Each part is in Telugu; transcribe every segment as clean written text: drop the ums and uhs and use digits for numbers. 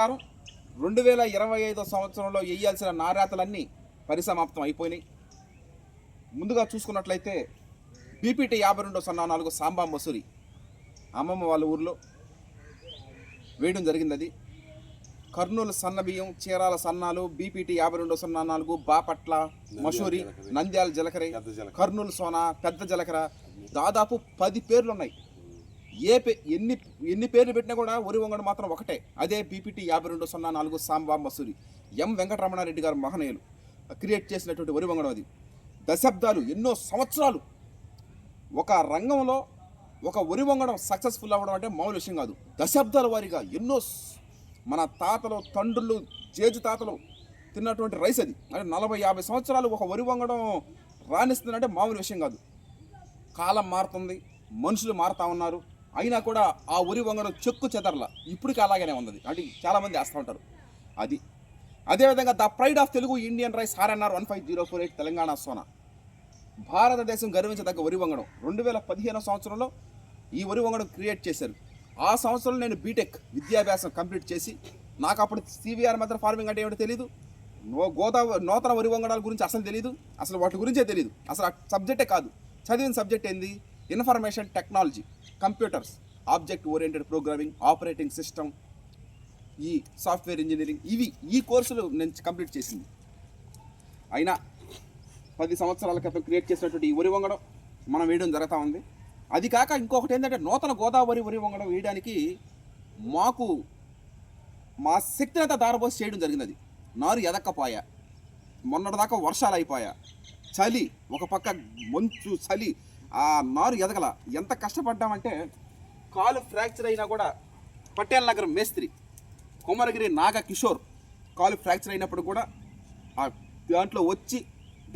ప్రకారం 2025 సంవత్సరంలో వేయాల్సిన నారాతలన్నీ పరిసమాప్తం అయిపోయినాయి. ముందుగా చూసుకున్నట్లయితే బీపీటీ 5204 సాంబా మసూరి అమ్మమ్మ వాళ్ళ ఊర్లో వేయడం జరిగింది. అది కర్నూలు సన్నబియ్యం, చీరాల సన్నాలు, బీపీటీ 5204 బాపట్ల మసూరి, నంద్యాల జలకర, కర్నూలు సోనా, పెద్ద జలకర, దాదాపు 10 పేర్లు ఉన్నాయి. ఎన్ని పేర్లు పెట్టినా కూడా వరి వంగడం మాత్రం ఒకటే, అదే బీపీటీ 5204 సాంబా మసూరి. ఎం వెంకటరమణారెడ్డి గారు మహనీయులు క్రియేట్ చేసినటువంటి వరి వంగడం. అది దశాబ్దాలు, ఎన్నో సంవత్సరాలు ఒక రంగంలో ఒక వరి వంగడం సక్సెస్ఫుల్ అవ్వడం అంటే మామూలు విషయం కాదు. దశాబ్దాల వారీగా ఎన్నో మన తాతలు, తండ్రులు, జేజు తాతలు తిన్నటువంటి రైస్ అది. అంటే 40-50 సంవత్సరాలు ఒక వరి వంగడం రాణిస్తుందంటే మామూలు విషయం కాదు. కాలం మారుతుంది, మనుషులు మారుతూ ఉన్నారు, అయినా కూడా ఆ వరి వంగడం చెక్కు చెదరల ఇప్పటికీ అలాగనే ఉంది. అంటే చాలామంది వేస్తూ ఉంటారు. అది అదేవిధంగా the pride of Telugu Indian rice RNR 15048 Telangana Sona, భారతదేశం గర్వించదగ్గ వరి వంగడం. 2015 సంవత్సరంలో ఈ వరి వంగడం క్రియేట్ చేశారు. ఆ సంవత్సరంలో నేను బీటెక్ విద్యాభ్యాసం కంప్లీట్ చేసి, నాకు అప్పుడు CVR మెథడ్ ఫార్మింగ్ అంటే ఏమిటో తెలియదు, నూతన వరి వంగడాల గురించి అసలు తెలియదు, అసలు వాటి గురించే తెలియదు, అసలు ఆ సబ్జెక్టే కాదు. చదివిన సబ్జెక్ట్ ఏంది? Information technology, computers, object oriented programming, operating system, ఈ సాఫ్ట్వేర్ ఇంజనీరింగ్, ఈ కోర్సులు నేను కంప్లీట్ చేసింది. అయినా 10 సంవత్సరాల క్రితం క్రియేట్ చేసినటువంటి ఈ వరి వంగడం మనం వేయడం జరుగుతూ ఉంది. అది కాక ఇంకొకటి ఏంటంటే, నూతన గోదావరి వరి వంగడం వేయడానికి మా శక్తిని అంతా దారబోసి చేయడం జరిగింది. అది నారు ఎదక్కపోయా, మొన్నటిదాకా వర్షాలు అయిపోయా, చలి ఒక పక్క, మంచు, చలి, ఆ నారు ఎదగల. ఎంత కష్టపడ్డామంటే, కాలు ఫ్రాక్చర్ అయినా కూడా పటేల్ నగర్ మేస్త్రి కొమరగిరి నాగ కిషోర్ కాలు ఫ్రాక్చర్ అయినప్పుడు కూడా ఆ దాంట్లో వచ్చి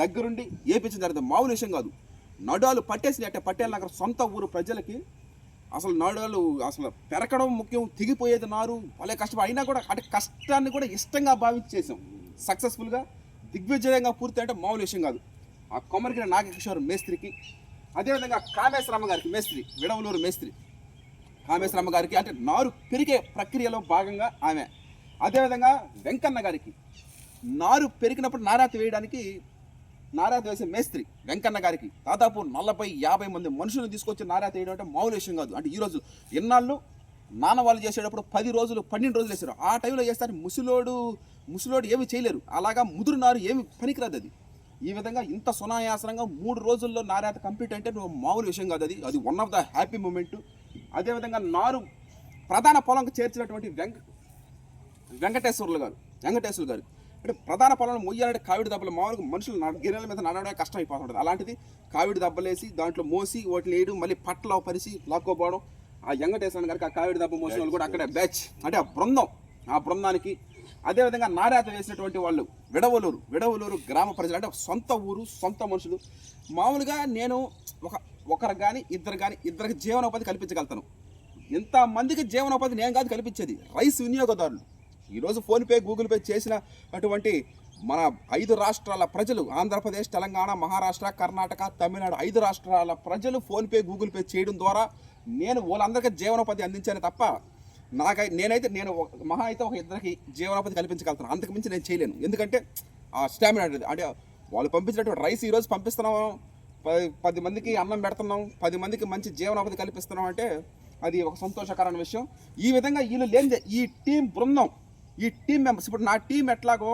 దగ్గరుండి ఏపించడం జరిగింది. మామూలు విషయం కాదు. నడాలు పట్టేసి అంటే పటేల్ నగర్ సొంత ఊరు ప్రజలకి అసలు నడాలు అసలు పెరకడం ముఖ్యం, తెగిపోయేది నారు, వాళ్ళే కష్టపడి అయినా కూడా అంటే కష్టాన్ని కూడా ఇష్టంగా భావించి చేసాం. సక్సెస్ఫుల్గా దిగ్విజయంగా పూర్తి అంటే మామూలు విషయం కాదు. ఆ కొమరగిరి నాగకిషోర్ మేస్త్రికి, అదేవిధంగా కామేశ్వరమ్మ గారికి మేస్త్రి, విడవలూరు మేస్త్రి కామేశ్వరమ్మ గారికి అంటే నారు పెరిగే ప్రక్రియలో భాగంగా ఆమె. అదేవిధంగా వెంకన్న గారికి నారు పెరిగినప్పుడు నారాతి వేయడానికి నారాతి వేసే మేస్త్రి వెంకన్న గారికి దాదాపు 40-50 మంది మనుషులను తీసుకొచ్చి నారాతి వేయడం అంటే మామూలు విషయం కాదు. అంటే ఈరోజు ఎన్నాళ్ళు నాన్నవాళ్ళు చేసేటప్పుడు 10 రోజులు 12 రోజులు వేసారు. ఆ టైంలో చేస్తారు ముసలోడు ఏమి చేయలేరు. అలాగా ముదురు నారు ఏమి పనికిరాదు. అది ఈ విధంగా ఇంత సునాయాసనంగా 3 రోజుల్లో నారాత కంప్లీట్ అంటే మామూలు విషయం కాదు. అది one of the happy moment. అదేవిధంగా నారు ప్రధాన పొలంకు చేర్చినటువంటి వెంకటేశ్వర్లు గారు అంటే ప్రధాన పొలంలో మొయ్యాలంటే కావిడి దెబ్బలు మామూలుగా మనుషులు గిన్నెల మీద నడవడమే కష్టం అయిపోతుంటుంది. అలాంటిది కావిడి దెబ్బలేసి దాంట్లో మోసి వాటిని వేయడం, మళ్ళీ పట్టలో పరిసి లాక్కోపోవడం. ఆ వెంకటేశ్వర గారికి ఆ కావిడి దెబ్బ మోసిన వాళ్ళు కూడా అక్కడే బ్యాచ్, అంటే ఆ బృందానికి. అదేవిధంగా నారాత వేసినటువంటి వాళ్ళు విడవలూరు గ్రామ ప్రజలు, అంటే సొంత ఊరు, సొంత మనుషులు. మామూలుగా నేను ఒకరు కానీ ఇద్దరికి జీవనోపాధి కల్పించగలుగుతాను. ఇంతమందికి జీవనోపాధి నేను కాదు కల్పించేది, రైస్ వినియోగదారులు. ఈరోజు ఫోన్పే, గూగుల్ పే చేసిన అటువంటి మన 5 రాష్ట్రాల ప్రజలు, ఆంధ్రప్రదేశ్, తెలంగాణ, మహారాష్ట్ర, కర్ణాటక, తమిళనాడు 5 రాష్ట్రాల ప్రజలు ఫోన్పే, గూగుల్ పే చేయడం ద్వారా నేను వాళ్ళందరికీ జీవనోపాధి అందించాను తప్ప నేను మహా అయితే ఒక ఇద్దరికి జీవనోపాధి కల్పించగలుగుతాను, అంతకుమించి నేను చేయలేను. ఎందుకంటే ఆ స్టామినా అంటే వాళ్ళు పంపించినటువంటి రైస్ ఈరోజు పంపిస్తున్నాం, 10 మందికి అన్నం పెడుతున్నాం, 10 మందికి మంచి జీవనోపాధి కల్పిస్తున్నాం అంటే అది ఒక సంతోషకరమైన విషయం. ఈ విధంగా వీళ్ళు లేని ఈ టీం బృందం, ఈ టీం మెంబర్స్, ఇప్పుడు నా టీం ఎట్లాగో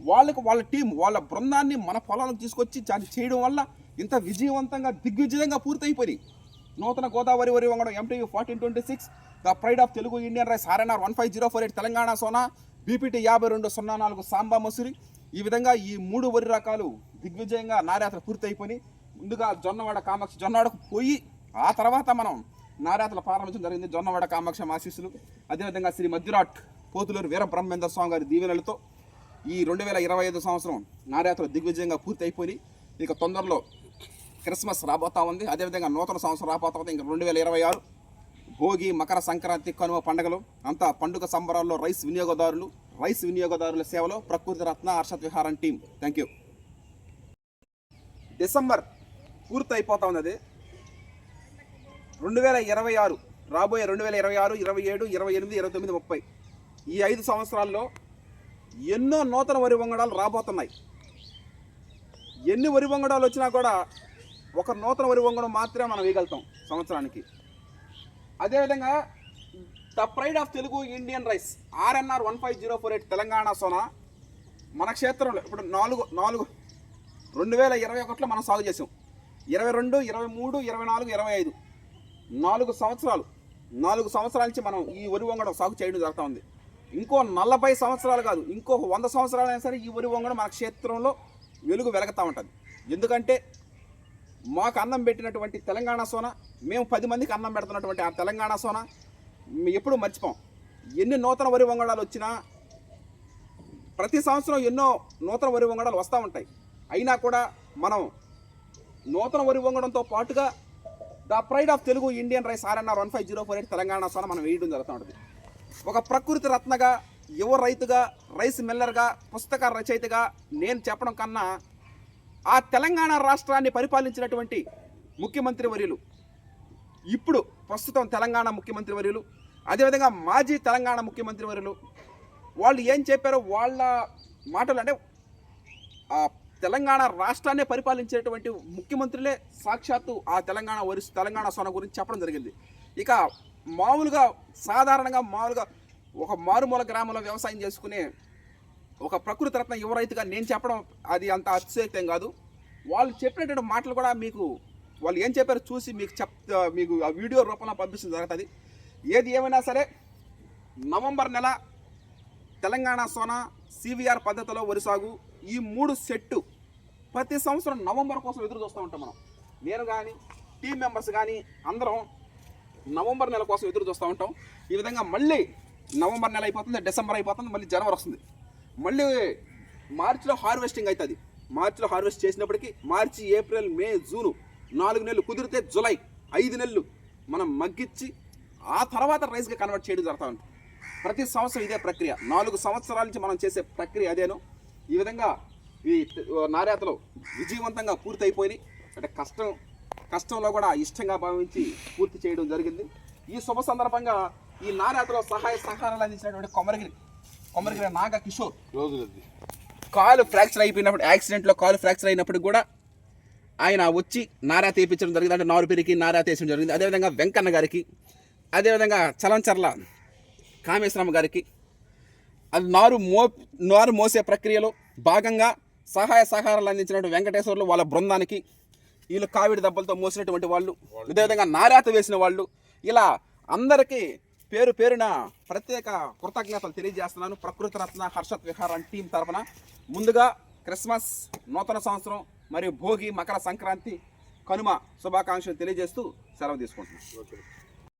వాళ్ళ బృందాన్ని మన పొలాలకు తీసుకొచ్చి చేయడం వల్ల ఇంత విజయవంతంగా దిగ్విజయంగా పూర్తయిపోయి నూతన గోదావరి వరి వంగడం MTU 1426 the pride of Telugu Indian rice RNR 15048 Telangana Sona, BPT 5204 Samba Masuri. ఈ విధంగా ఈ 3 వరి రకాలు దిగ్విజయంగా నారాత్ర పూర్తయిపోయి ముందుగా జొన్నవాడకు పోయి ఆ తర్వాత మనం నారాతలు ప్రారంభించడం జరిగింది. జొన్నవాడ కామాక్ష ఆశీస్సులు, అదేవిధంగా శ్రీ మధ్యరాట్ పోతులూరు వీర బ్రహ్మేంద్ర స్వామి గారి దీవెనలతో ఈ 2025 సంవత్సరం నారాతలు దిగ్విజయంగా పూర్తి అయిపోయి ఇక తొందరలో క్రిస్మస్ రాబోతా ఉంది. అదేవిధంగా నూతన సంవత్సరం రాబోతా ఉంది. ఇంకా 2026 భోగి, మకర సంక్రాంతి, కనుమ పండుగలు అంతా పండుగ సంబరాల్లో రైస్ వినియోగదారుల సేవలో ప్రకృతి రత్న హర్షత్ విహారం టీం. Thank you. డిసెంబర్ పూర్తి అయిపోతా ఉంది. అది 2026 రాబోయే 2026, 27, 28, 29, 30 ఈ 5 సంవత్సరాల్లో ఎన్నో నూతన వరి వంగడాలు రాబోతున్నాయి. ఎన్ని వరి వంగడాలు వచ్చినా కూడా ఒక నూతన వరి వంగడం మాత్రమే మనం వేయగలుగుతాం సంవత్సరానికి. అదేవిధంగా the pride of Telugu Indian rice RNR 15048 Telangana Sona మన క్షేత్రంలో ఇప్పుడు 2021లో మనం సాగు చేసాం. 22, 23, 24, 25 4 సంవత్సరాల నుంచి మనం ఈ వరి వంగడం సాగు చేయడం జరుగుతూ ఉంది. ఇంకో 40 సంవత్సరాలు కాదు, ఇంకో 100 సంవత్సరాలు అయినా సరే ఈ వరి వంగడం మన క్షేత్రంలో వెలుగుతూ ఉంటుంది. ఎందుకంటే మాకు అన్నం పెట్టినటువంటి తెలంగాణ సోన, మేము 10 మందికి అన్నం పెడుతున్నటువంటి ఆ తెలంగాణ సోన ఎప్పుడూ మర్చిపోం. ఎన్ని నూతన వరి వంగడాలు వచ్చినా ప్రతి సంవత్సరం ఎన్నో నూతన వరి వంగడాలు వస్తూ ఉంటాయి. అయినా కూడా మనం నూతన వరి వంగడంతో పాటుగా the pride of Telugu Indian rice RNR 15048 Telangana Sona మనం వేయడం జరుగుతూ ఉంటుంది. ఒక ప్రకృతి రత్నగా, యువ రైతుగా, రైస్ మిల్లర్గా, పుస్తక రచయితగా నేను చెప్పడం కన్నా ఆ తెలంగాణ రాష్ట్రాన్ని పరిపాలించినటువంటి ముఖ్యమంత్రి వర్యులు, ఇప్పుడు ప్రస్తుతం తెలంగాణ ముఖ్యమంత్రి వర్యులు, అదేవిధంగా మాజీ తెలంగాణ ముఖ్యమంత్రి వర్యులు వాళ్ళు ఏం చెప్పారో వాళ్ళ మాటలు అంటే ఆ తెలంగాణ రాష్ట్రాన్ని పరిపాలించేటువంటి ముఖ్యమంత్రులే సాక్షాత్తు ఆ తెలంగాణ సోన గురించి చెప్పడం జరిగింది. ఇక సాధారణంగా ఒక మారుమూల గ్రామంలో వ్యవసాయం చేసుకునే ఒక ప్రకృతి రత్న యువ రైతుగా నేను చెప్పడం అది అంత అతిశయోక్తం కాదు. వాళ్ళు చెప్పినటువంటి మాటలు కూడా మీకు వాళ్ళు ఏం చెప్పారో చూసి మీకు ఆ వీడియో రూపంలో పంపించడం జరుగుతుంది. ఏది ఏమైనా సరే నవంబర్ నెల తెలంగాణ సోన CVR పద్ధతిలో వరి సాగు ఈ 3 సెట్టు ప్రతి సంవత్సరం నవంబర్ కోసం ఎదురు చూస్తూ ఉంటాం మనం. నేను కానీ టీం మెంబర్స్ కానీ అందరం నవంబర్ నెల కోసం ఎదురు చూస్తూ ఉంటాం. ఈ విధంగా మళ్ళీ నవంబర్ నెల అయిపోతుంది, డిసెంబర్ అయిపోతుంది, మళ్ళీ జనవరి వస్తుంది. మళ్ళీ మార్చిలో హార్వెస్టింగ్ అవుతుంది. మార్చిలో హార్వెస్ట్ చేసినప్పటికీ మార్చి, ఏప్రిల్, మే, జూను 4 నెలలు, కుదిరితే జులై 5 నెలలు మనం మగ్గిచ్చి ఆ తర్వాత రైస్గా కన్వర్ట్ చేయడం జరుగుతూ ఉంటుంది. ప్రతి సంవత్సరం ఇదే ప్రక్రియ. 4 సంవత్సరాల నుంచి మనం చేసే ప్రక్రియ అదేను. ఈ విధంగా ఈ నార్యాతలు విజయవంతంగా పూర్తి అయిపోయినాయి. అంటే కష్టంలో కూడా ఇష్టంగా భావించి పూర్తి చేయడం జరిగింది. ఈ శుభ సందర్భంగా ఈ నార్యాతలో సహాయ సహకారాలు అందించినటువంటి కొమరగిరి నాగ కిషోర్ కాలు ఫ్రాక్చర్ అయిపోయినప్పుడు, యాక్సిడెంట్లో కాలు ఫ్రాక్చర్ అయినప్పుడు కూడా ఆయన వచ్చి నారా తీపించడం జరిగింది. అంటే నారు పెరిగి నారా తీసడం జరిగింది. అదేవిధంగా వెంకన్న గారికి, అదేవిధంగా చలంచర్ల కామేశ్వరమ్మ గారికి అది నారు మోసే ప్రక్రియలో భాగంగా సహాయ సహకారాలు అందించినటువంటి వెంకటేశ్వర్లు వాళ్ళ బృందానికి, వీళ్ళు కావిడి దెబ్బలతో మోసినటువంటి వాళ్ళు, అదేవిధంగా నారాత వేసిన వాళ్ళు, ఇలా అందరికీ పేరున ప్రత్యేక కృతజ్ఞతలు తెలియజేస్తున్నాను. ప్రకృతి రత్న హర్షత్ విహారం టీం తరఫున ముందుగా క్రిస్మస్, నూతన సంవత్సరం మరియు భోగి, మకర సంక్రాంతి, కనుమ శుభాకాంక్షలు తెలియజేస్తూ సెలవు తీసుకుంటున్నాను.